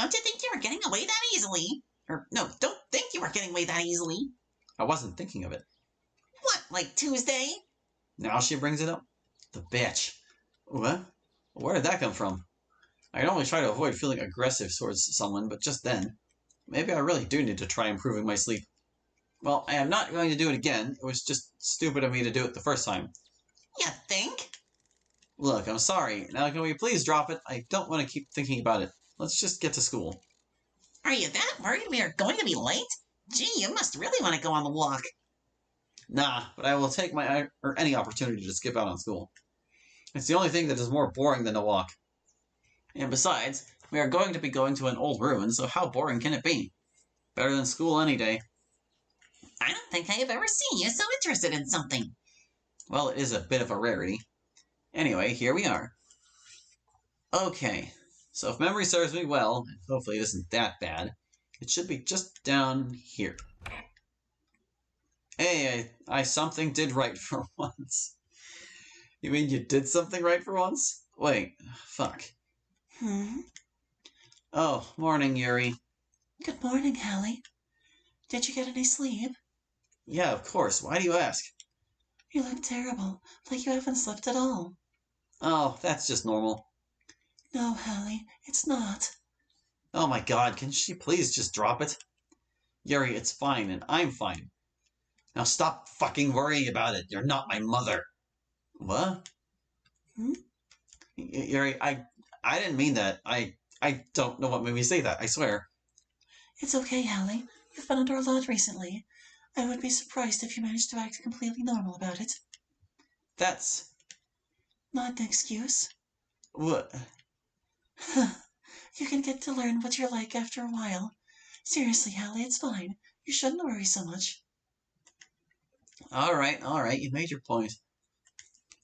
Don't you think you are getting away that easily? Or, no, don't think you are getting away that easily. I wasn't thinking of it. What, like Tuesday? Now she brings it up? The bitch. What? Where did that come from? I can only try to avoid feeling aggressive towards someone, but just then. Maybe I really do need to try improving my sleep. Well, I am not going to do it again. It was just stupid of me to do it the first time. You think? Look, I'm sorry. Now can we please drop it? I don't want to keep thinking about it. Let's just get to school. Are you that worried we are going to be late? Gee, you must really want to go on the walk. Nah, but I will take any opportunity to skip out on school. It's the only thing that is more boring than a walk. And besides, we are going to be going to an old ruin, so how boring can it be? Better than school any day. I don't think I have ever seen you so interested in something. Well, it is a bit of a rarity. Anyway, here we are. Okay, so if memory serves me well, and hopefully it isn't that bad, it should be just down here. Hey, I something did right for once. You mean you did something right for once? Wait, fuck. Oh, morning, Yuri. Good morning, Hallie. Did you get any sleep? Yeah, of course. Why do you ask? You look terrible, like you haven't slept at all. Oh, that's just normal. No, Hallie, it's not. Oh my god, can she please just drop it? Yuri, it's fine, and I'm fine. Now stop fucking worrying about it. You're not my mother. What? Yuri, I didn't mean that. I don't know what made me say that, I swear. It's okay, Hallie. You've been under a lot recently. I would be surprised if you managed to act completely normal about it. That's... Not an excuse. What? You can get to learn what you're like after a while. Seriously, Hallie, it's fine. You shouldn't worry so much. Alright, you made your point.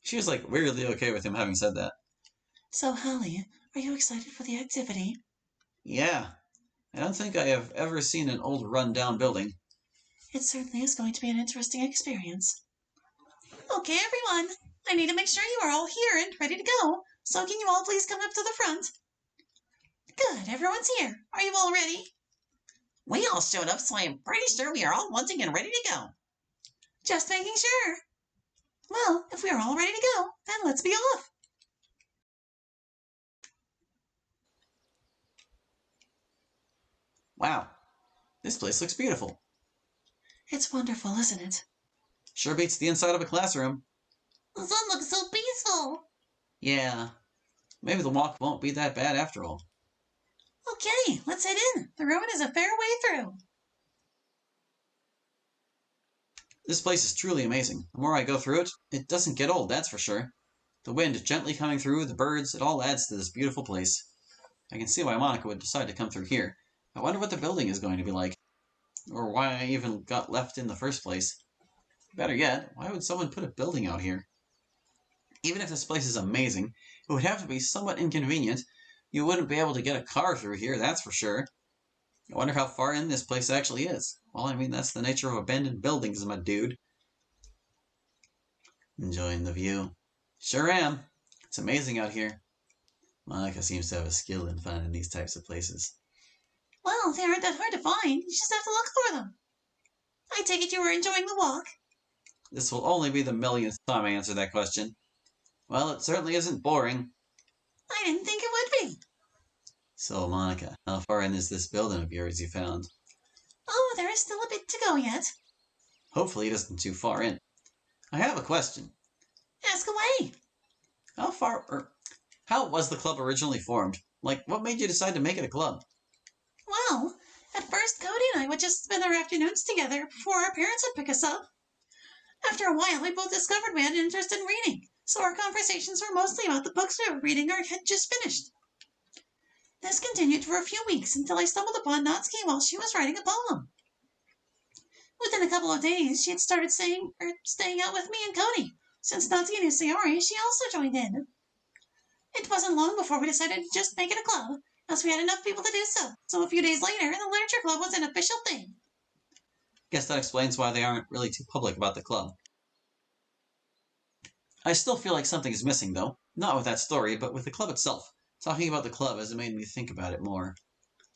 She was like weirdly okay with him having said that. So, Hallie, are you excited for the activity? Yeah. I don't think I have ever seen an old run-down building. It certainly is going to be an interesting experience. Okay, everyone. I need to make sure you are all here and ready to go. So can you all please come up to the front? Good, everyone's here. Are you all ready? We all showed up, so I am pretty sure we are all wanting and ready to go. Just making sure. Well, if we are all ready to go, then let's be off. Wow. This place looks beautiful. It's wonderful, isn't it? Sure beats the inside of a classroom. The sun looks so peaceful. Yeah. Maybe the walk won't be that bad after all. Okay, let's head in. The ruin is a fair way through. This place is truly amazing. The more I go through it, it doesn't get old, that's for sure. The wind gently coming through, the birds, it all adds to this beautiful place. I can see why Monica would decide to come through here. I wonder what the building is going to be like. Or why I even got left in the first place. Better yet, why would someone put a building out here? Even if this place is amazing, it would have to be somewhat inconvenient. You wouldn't be able to get a car through here, that's for sure. I wonder how far in this place actually is. Well, I mean, that's the nature of abandoned buildings, my dude. Enjoying the view. Sure am. It's amazing out here. Monica seems to have a skill in finding these types of places. Well, they aren't that hard to find. You just have to look for them. I take it you were enjoying the walk. This will only be the millionth time I answer that question. Well, it certainly isn't boring. I didn't think it would be. So, Monica, how far in is this building of yours you found? Oh, there is still a bit to go yet. Hopefully it isn't too far in. I have a question. Ask away. How was the club originally formed? Like, what made you decide to make it a club? Well, at first Cody and I would just spend our afternoons together before our parents would pick us up. After a while, we both discovered we had an interest in reading, so our conversations were mostly about the books we were reading or had just finished. This continued for a few weeks until I stumbled upon Natsuki while she was writing a poem. Within a couple of days, she had started staying out with me and Cody. Since Natsuki knew Sayori, she also joined in. It wasn't long before we decided to just make it a club, as we had enough people to do so. So a few days later, the literature club was an official thing. Guess that explains why they aren't really too public about the club. I still feel like something is missing, though. Not with that story, but with the club itself. Talking about the club has made me think about it more.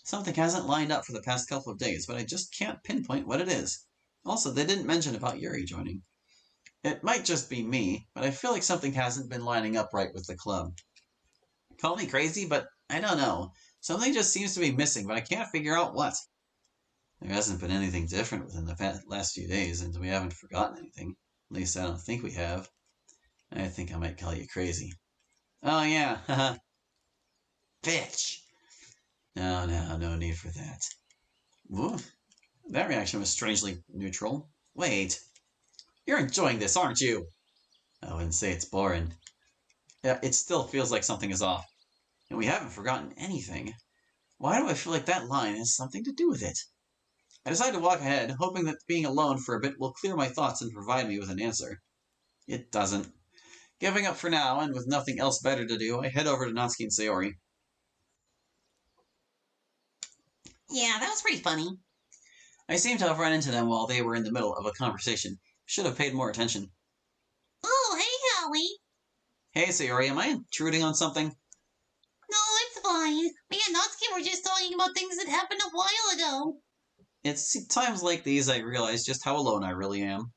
Something hasn't lined up for the past couple of days, but I just can't pinpoint what it is. Also, they didn't mention about Yuri joining. It might just be me, but I feel like something hasn't been lining up right with the club. Call me crazy, but I don't know. Something just seems to be missing, but I can't figure out what. There hasn't been anything different within the last few days, and we haven't forgotten anything. At least I don't think we have. I think I might call you crazy. Oh yeah, haha. Bitch! No need for that. Ooh, that reaction was strangely neutral. Wait, you're enjoying this, aren't you? I wouldn't say it's boring. Yeah, it still feels like something is off. And we haven't forgotten anything. Why do I feel like that line has something to do with it? I decide to walk ahead, hoping that being alone for a bit will clear my thoughts and provide me with an answer. It doesn't. Giving up for now, and with nothing else better to do, I head over to Natsuki and Sayori. Yeah, that was pretty funny. I seem to have run into them while they were in the middle of a conversation. Should have paid more attention. Oh, hey, Holly. Hey, Sayori, am I intruding on something? No, it's fine. Me and Natsuki were just talking about things that happened a while ago. It's times like these I realize just how alone I really am.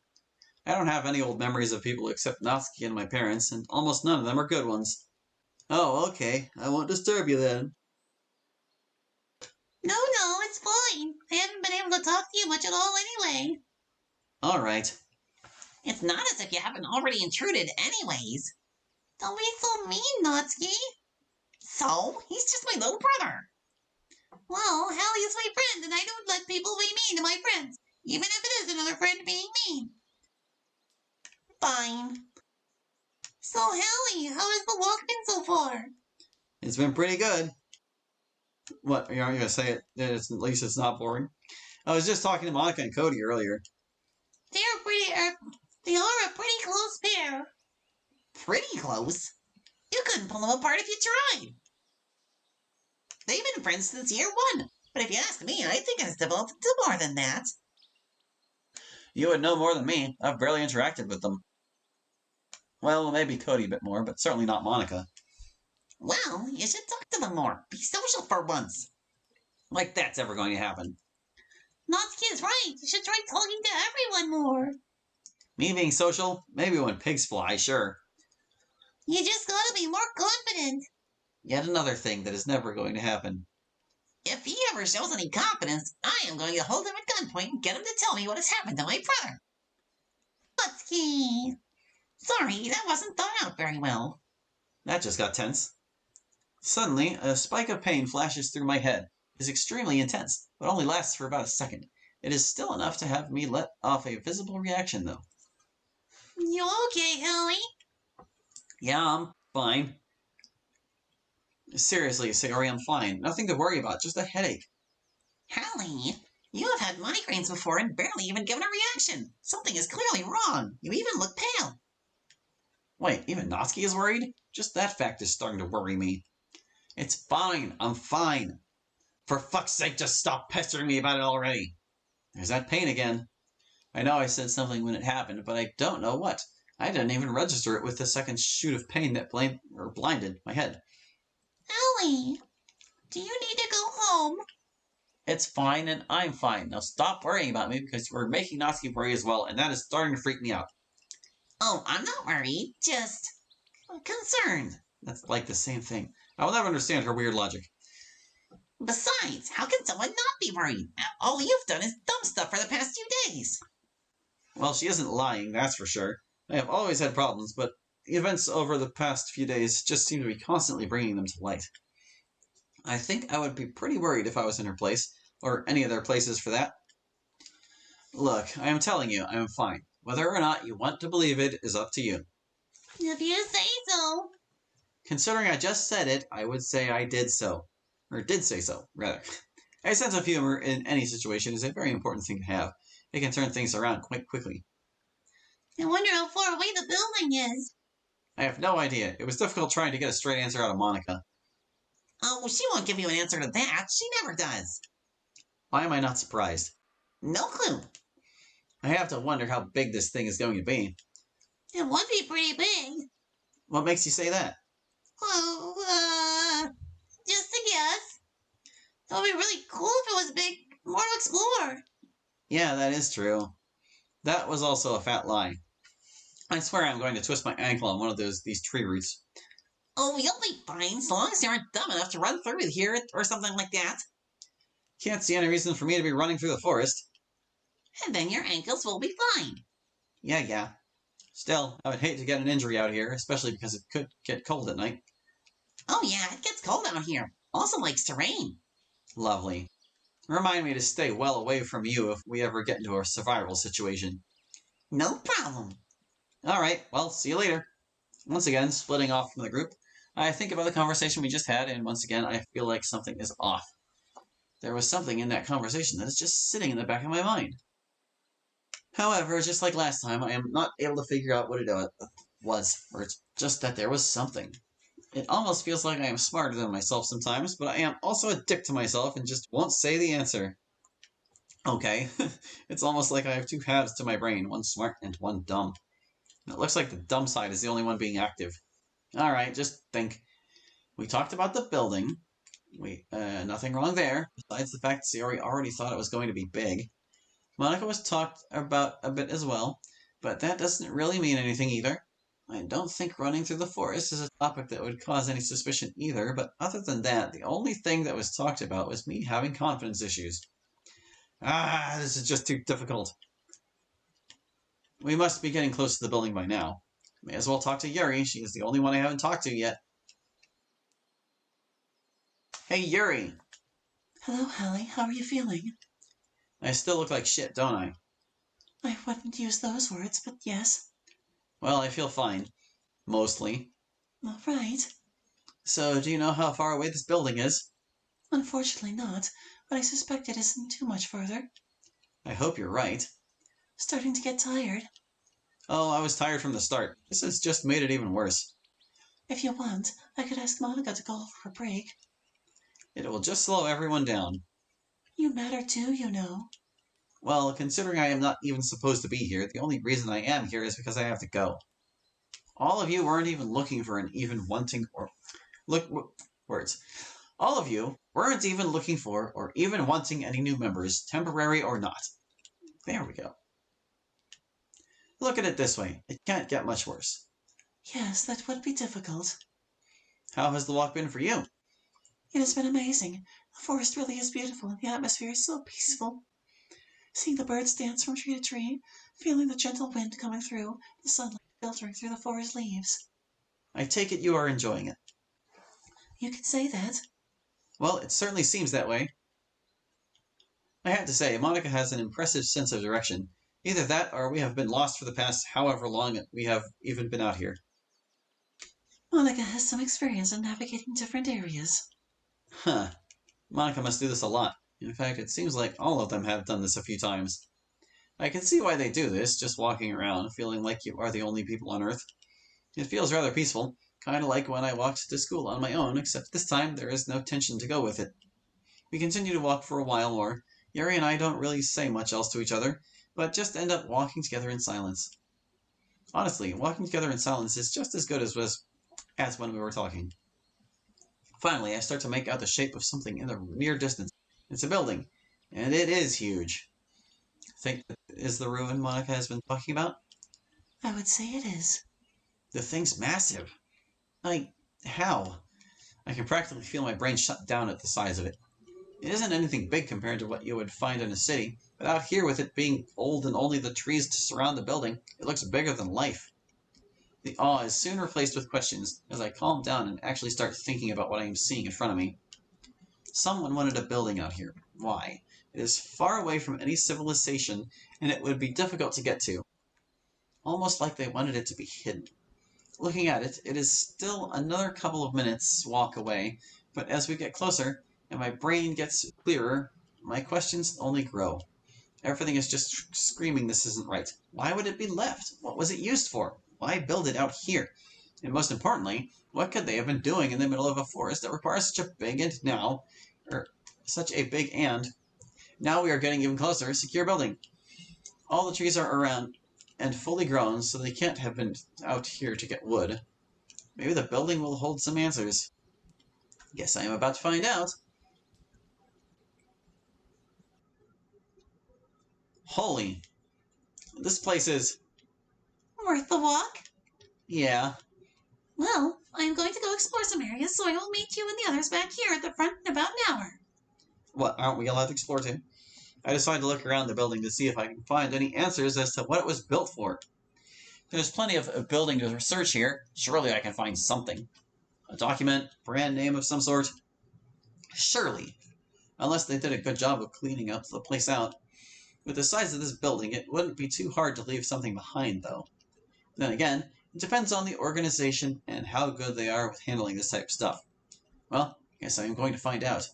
I don't have any old memories of people except Natsuki and my parents, and almost none of them are good ones. Oh, okay. I won't disturb you then. No, it's fine. I haven't been able to talk to you much at all anyway. Alright. It's not as if you haven't already intruded anyways. Don't be so mean, Natsuki. So? He's just my little brother. Well, Hallie is my friend, and I don't let people be mean to my friends, even if it is another friend being mean. Fine. So, Hallie, how has the walk been so far? It's been pretty good. What, you aren't going to say it? At least it's not boring. I was just talking to Monica and Cody earlier. They are a pretty close pair. Pretty close? You couldn't pull them apart if you tried. They've been friends since year one, but if you ask me, I think it's developed into more than that. You would know more than me. I've barely interacted with them. Well, maybe Cody a bit more, but certainly not Monica. Well, you should talk to them more. Be social for once. Like that's ever going to happen. Natsuki is right. You should try talking to everyone more. Me being social? Maybe when pigs fly, sure. You just gotta be more confident. Yet another thing that is never going to happen. If he ever shows any confidence, I am going to hold him at gunpoint and get him to tell me what has happened to my brother. Natsuki. Sorry, that wasn't thought out very well. That just got tense. Suddenly, a spike of pain flashes through my head. It is extremely intense, but only lasts for about a second. It is still enough to have me let off a visible reaction, though. You okay, Hallie? Yeah, I'm fine. Seriously, Sayori, I'm fine. Nothing to worry about, just a headache. Hallie, you have had migraines before and barely even given a reaction. Something is clearly wrong. You even look pale. Wait, even Natsuki is worried? Just that fact is starting to worry me. It's fine. I'm fine. For fuck's sake, just stop pestering me about it already. There's that pain again. I know I said something when it happened, but I don't know what. I didn't even register it with the second shoot of pain that blinded my head. Hallie, do you need to go home? It's fine, and I'm fine. Now stop worrying about me because you're making Natsuki worry as well, and that is starting to freak me out. Oh, I'm not worried. Just concerned. That's like the same thing. I will never understand her weird logic. Besides, how can someone not be worried? All you've done is dumb stuff for the past few days. Well, she isn't lying, that's for sure. I have always had problems, but the events over the past few days just seem to be constantly bringing them to light. I think I would be pretty worried if I was in her place, or any of their places for that. Look, I am telling you, I am fine. Whether or not you want to believe it is up to you. If you say so. Considering I just said it, I would say I did so. Or did say so, rather. A sense of humor in any situation is a very important thing to have. It can turn things around quite quickly. I wonder how far away the building is. I have no idea. It was difficult trying to get a straight answer out of Monica. Oh, she won't give you an answer to that. She never does. Why am I not surprised? No clue. I have to wonder how big this thing is going to be. It would be pretty big. What makes you say that? Oh, just a guess. would be really cool if it was big. More to explore. Yeah, that is true. That was also a fat lie. I swear I'm going to twist my ankle on one of these tree roots. Oh, you'll be fine, so long as you aren't dumb enough to run through it here or something like that. Can't see any reason for me to be running through the forest. And then your ankles will be fine. Yeah. Still, I would hate to get an injury out here, especially because it could get cold at night. Oh yeah, it gets cold out here. Also likes to rain. Lovely. Remind me to stay well away from you if we ever get into a survival situation. No problem. Alright, well, see you later. Once again, splitting off from the group, I think about the conversation we just had, and once again, I feel like something is off. There was something in that conversation that is just sitting in the back of my mind. However, just like last time, I am not able to figure out what it was, or it's just that there was something. It almost feels like I am smarter than myself sometimes, but I am also a dick to myself and just won't say the answer. Okay, it's almost like I have two halves to my brain, one smart and one dumb. And it looks like the dumb side is the only one being active. Alright, just think. We talked about the building. Nothing wrong there, besides the fact Sayori already thought it was going to be big. Monica was talked about a bit as well, but that doesn't really mean anything either. I don't think running through the forest is a topic that would cause any suspicion either, but other than that, the only thing that was talked about was me having confidence issues. This is just too difficult. We must be getting close to the building by now. May as well talk to Yuri, she is the only one I haven't talked to yet. Hey Yuri! Hello, Hallie. How are you feeling? I still look like shit, don't I? I wouldn't use those words, but yes. Well, I feel fine. Mostly. All right. So, do you know how far away this building is? Unfortunately not, but I suspect it isn't too much further. I hope you're right. Starting to get tired. Oh, I was tired from the start. This has just made it even worse. If you want, I could ask Monica to call for a break. It will just slow everyone down. You matter too, you know. Well, considering I am not even supposed to be here, the only reason I am here is because I have to go. All of you weren't even looking for an even wanting or words. All of you weren't even looking for or even wanting any new members, temporary or not. There we go. Look at it this way. It can't get much worse. Yes, that would be difficult. How has the walk been for you? It has been amazing. The forest really is beautiful and the atmosphere is so peaceful. Seeing the birds dance from tree to tree, feeling the gentle wind coming through, the sunlight filtering through the forest leaves. I take it you are enjoying it. You can say that. Well, it certainly seems that way. I have to say, Monica has an impressive sense of direction. Either that, or we have been lost for the past however long we have even been out here. Monica has some experience in navigating different areas. Huh. Monica must do this a lot. In fact, it seems like all of them have done this a few times. I can see why they do this, just walking around, feeling like you are the only people on Earth. It feels rather peaceful, kind of like when I walked to school on my own, except this time there is no tension to go with it. We continue to walk for a while more. Yuri and I don't really say much else to each other, but just end up walking together in silence. Honestly, walking together in silence is just as good as when we were talking. Finally, I start to make out the shape of something in the near distance. It's a building, and it is huge. Think that is the ruin Monica has been talking about? I would say it is. The thing's massive. How? I can practically feel my brain shut down at the size of it. It isn't anything big compared to what you would find in a city, but out here with it being old and only the trees to surround the building, it looks bigger than life. The awe is soon replaced with questions as I calm down and actually start thinking about what I am seeing in front of me. Someone wanted a building out here. Why? It is far away from any civilization, and it would be difficult to get to. Almost like they wanted it to be hidden. Looking at it, it is still another couple of minutes walk away, but as we get closer, and my brain gets clearer, my questions only grow. Everything is just screaming this isn't right. Why would it be left? What was it used for? Why build it out here? And most importantly, what could they have been doing in the middle of a forest that requires such a big and now we are getting even closer, secure building. All the trees are around and fully grown, so they can't have been out here to get wood. Maybe the building will hold some answers. Guess I am about to find out. Holy. This place is... Worth the walk? Yeah. Well, I'm going to go explore some areas, so I will meet you and the others back here at the front in about an hour. What, aren't we allowed to explore too? I decided to look around the building to see if I can find any answers as to what it was built for. There's plenty of building to research here. Surely I can find something. A document, brand name of some sort. Surely. Unless they did a good job of cleaning up the place out. With the size of this building, it wouldn't be too hard to leave something behind, though. Then again, it depends on the organization and how good they are with handling this type of stuff. Well, I guess I'm going to find out.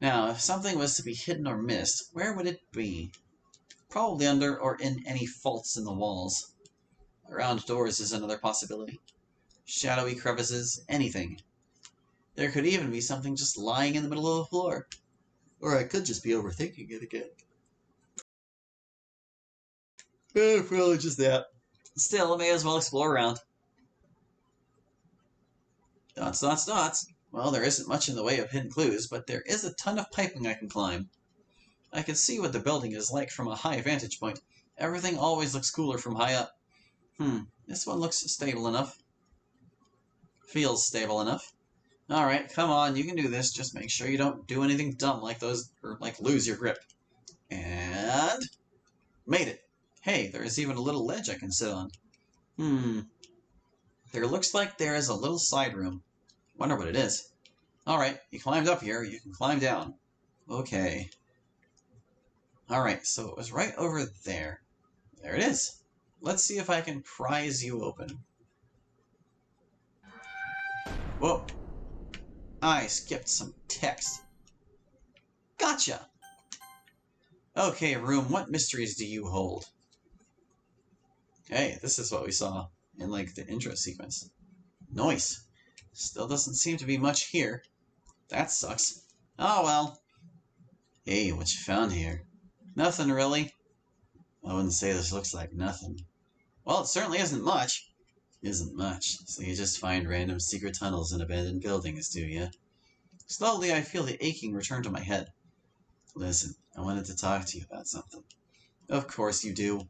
Now, if something was to be hidden or missed, where would it be? Probably under or in any faults in the walls. Around doors is another possibility. Shadowy crevices, anything. There could even be something just lying in the middle of the floor. Or I could just be overthinking it again. Probably just that. Still, I may as well explore around. Dots, dots, dots. Well, there isn't much in the way of hidden clues, but there is a ton of piping I can climb. I can see what the building is like from a high vantage point. Everything always looks cooler from high up. This one looks stable enough. Feels stable enough. Alright, come on, you can do this. Just make sure you don't do anything dumb like those, or like lose your grip. And... made it. Hey, there is even a little ledge I can sit on. There looks like there is a little side room. Wonder what it is. Alright, you climbed up here, you can climb down. Okay. Alright, so it was right over there. There it is. Let's see if I can prise you open. Whoa. I skipped some text. Gotcha! Okay, room, what mysteries do you hold? Hey, this is what we saw in, like, the intro sequence. Nice. Still doesn't seem to be much here. That sucks. Oh, well. Hey, what you found here? Nothing, really. I wouldn't say this looks like nothing. Well, it certainly isn't much. Isn't much. So you just find random secret tunnels in abandoned buildings, do you? Slowly, I feel the aching return to my head. Listen, I wanted to talk to you about something. Of course you do.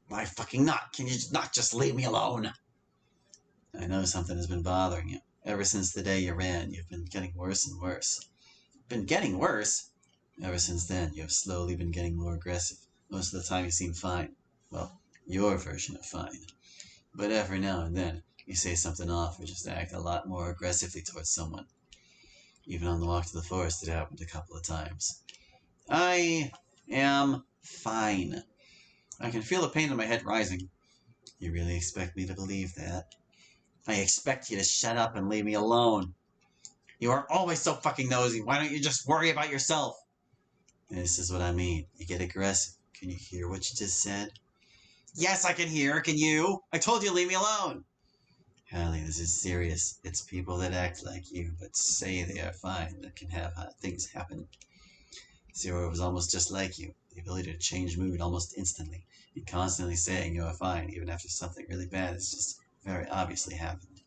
Why fucking not? Can you not just leave me alone? I know something has been bothering you. Ever since the day you ran, you've been getting worse and worse. Been getting worse? Ever since then, you have slowly been getting more aggressive. Most of the time you seem fine. Well, your version of fine. But every now and then, you say something off or just act a lot more aggressively towards someone. Even on the walk to the forest, it happened a couple of times. I am fine. I can feel the pain in my head rising. You really expect me to believe that? I expect you to shut up and leave me alone. You are always so fucking nosy. Why don't you just worry about yourself? This is what I mean. You get aggressive. Can you hear what you just said? Yes, I can hear. Can you? I told you to leave me alone. Hallie, this is serious. It's people that act like you, but say they are fine, that can have things happen. Zero was almost just like you. The ability to change mood almost instantly. And constantly saying you are fine, even after something really bad has just very obviously happened.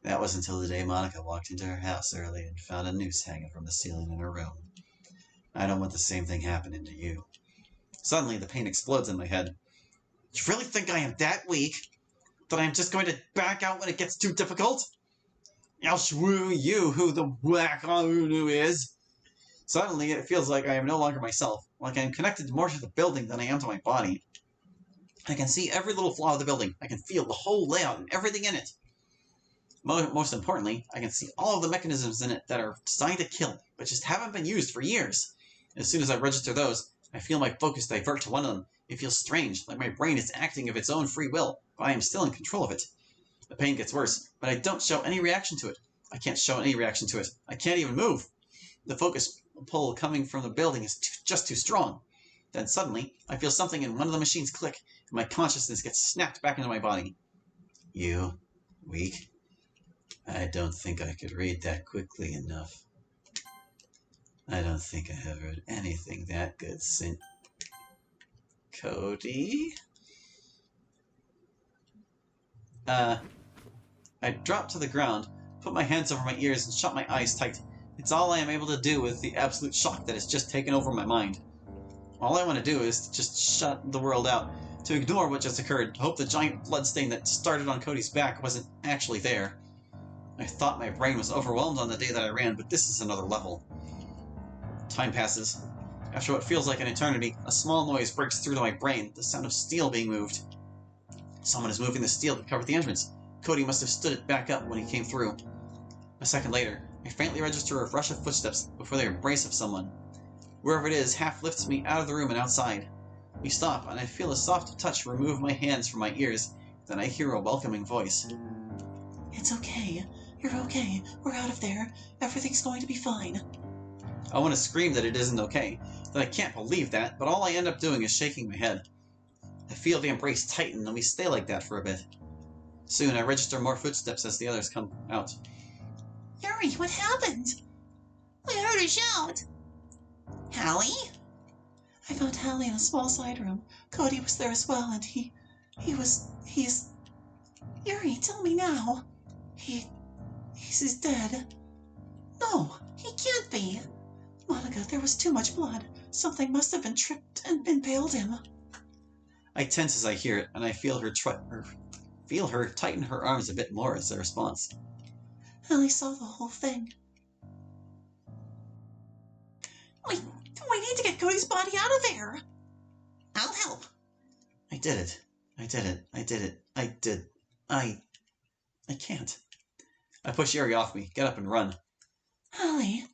That was until the day Monica walked into her house early and found a noose hanging from the ceiling in her room. I don't want the same thing happening to you. Suddenly, the pain explodes in my head. You really think I am that weak? That I am just going to back out when it gets too difficult? I'll shrew you who the whack-a-oo is. Suddenly, it feels like I am no longer myself, like I am connected more to the building than I am to my body. I can see every little flaw of the building. I can feel the whole layout and everything in it. Most importantly, I can see all of the mechanisms in it that are designed to kill, but just haven't been used for years. As soon as I register those, I feel my focus divert to one of them. It feels strange, like my brain is acting of its own free will, but I am still in control of it. The pain gets worse, but I don't show any reaction to it. I can't show any reaction to it. I can't even move. The focus pull coming from the building is just too strong. Then suddenly, I feel something in one of the machines click, and my consciousness gets snapped back into my body. You, weak? I don't think I could read that quickly enough. I don't think I have heard anything that good since... Cody? I dropped to the ground, put my hands over my ears, and shut my eyes tight. It's all I am able to do with the absolute shock that has just taken over my mind. All I want to do is just shut the world out, to ignore what just occurred, to hope the giant bloodstain that started on Cody's back wasn't actually there. I thought my brain was overwhelmed on the day that I ran, but this is another level. Time passes. After what feels like an eternity, a small noise breaks through to my brain, the sound of steel being moved. Someone is moving the steel that covered the entrance. Cody must have stood it back up when he came through. A second later, I faintly register a rush of footsteps before the embrace of someone. Wherever it is half lifts me out of the room and outside. We stop, and I feel a soft touch remove my hands from my ears. Then I hear a welcoming voice. It's okay. You're okay. We're out of there. Everything's going to be fine. I want to scream that it isn't okay, that I can't believe that, but all I end up doing is shaking my head. I feel the embrace tighten, and we stay like that for a bit. Soon I register more footsteps as the others come out. Yuri, what happened? I heard a shout. Hallie? I found Hallie in a small side room. Cody was there as well, and he's... Yuri, tell me now. He's dead. No, he can't be. Monica, there was too much blood. Something must have been tripped and impaled him. I tense as I hear it, and I feel her tighten her arms a bit more as a response. Hallie saw the whole thing. We need to get Cody's body out of there. I'll help. I did it. I can't. I push Yuri off me, get up and run. Hallie,